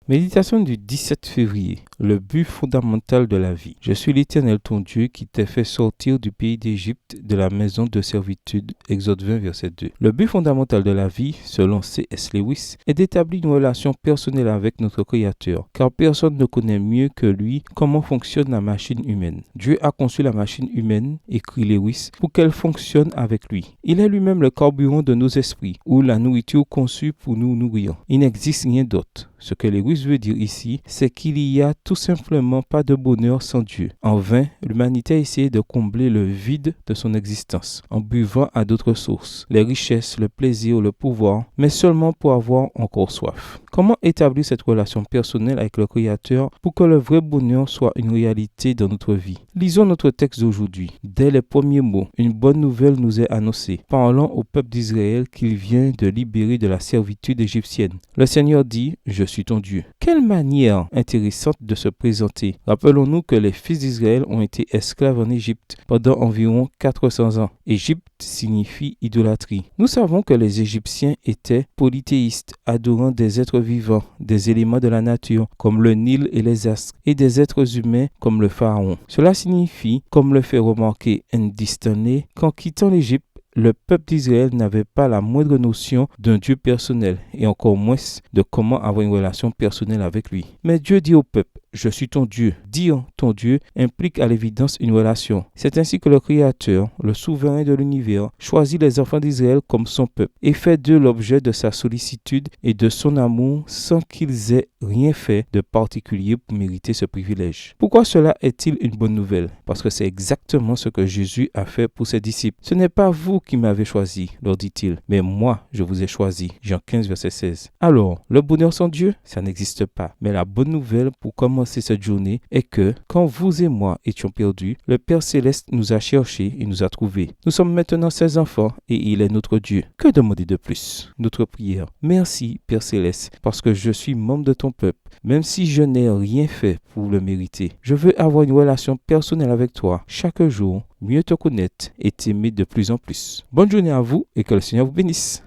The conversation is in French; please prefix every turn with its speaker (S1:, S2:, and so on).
S1: Méditation du 17 février. Le but fondamental de la vie. Je suis l'Éternel ton Dieu qui t'ai fait sortir du pays d'Égypte, de la maison de servitude. Exode 20, verset 2. Le but fondamental de la vie, selon C.S. Lewis, est d'établir une relation personnelle avec notre Créateur, car personne ne connaît mieux que lui comment fonctionne la machine humaine. Dieu a conçu la machine humaine, écrit Lewis, pour qu'elle fonctionne avec lui. Il est lui-même le carburant de nos esprits, ou la nourriture conçue pour nous nourrir. Il n'existe rien d'autre. Ce que Lewis veut dire ici, c'est qu'il n'y a tout simplement pas de bonheur sans Dieu. En vain, l'humanité a essayé de combler le vide de son existence en buvant à d'autres sources, les richesses, le plaisir, le pouvoir, mais seulement pour avoir encore soif. Comment établir cette relation personnelle avec le Créateur pour que le vrai bonheur soit une réalité dans notre vie? Lisons notre texte d'aujourd'hui. Dès les premiers mots, une bonne nouvelle nous est annoncée, parlant au peuple d'Israël qu'il vient de libérer de la servitude égyptienne. Le Seigneur dit « Je suis ton Dieu ». Quelle manière intéressante de se présenter. Rappelons-nous que les fils d'Israël ont été esclaves en Égypte pendant environ 400 ans. Égypte signifie idolâtrie. Nous savons que les Égyptiens étaient polythéistes, adorant des êtres vivants, des éléments de la nature, comme le Nil et les astres, et des êtres humains comme le pharaon. Cela signifie, comme le fait remarquer Andy Stanley, qu'en quittant l'Égypte, le peuple d'Israël n'avait pas la moindre notion d'un Dieu personnel et encore moins de comment avoir une relation personnelle avec lui. Mais Dieu dit au peuple, je suis ton Dieu. Dire ton Dieu implique à l'évidence une relation. C'est ainsi que le Créateur, le souverain de l'univers, choisit les enfants d'Israël comme son peuple et fait d'eux l'objet de sa sollicitude et de son amour sans qu'ils aient rien fait de particulier pour mériter ce privilège. Pourquoi cela est-il une bonne nouvelle? Parce que c'est exactement ce que Jésus a fait pour ses disciples. Ce n'est pas vous qui m'avez choisi, leur dit-il, mais moi je vous ai choisi. Jean 15, verset 16. Alors, le bonheur sans Dieu, ça n'existe pas. Mais la bonne nouvelle pour commencer cette journée est que, quand vous et moi étions perdus, le Père Céleste nous a cherchés et nous a trouvés. Nous sommes maintenant ses enfants et il est notre Dieu. Que demander de plus? Notre prière. Merci, Père Céleste, parce que je suis membre de ton peuple, même si je n'ai rien fait pour le mériter. Je veux avoir une relation personnelle avec toi chaque jour, mieux te connaître et t'aimer de plus en plus. Bonne journée à vous et que le Seigneur vous bénisse.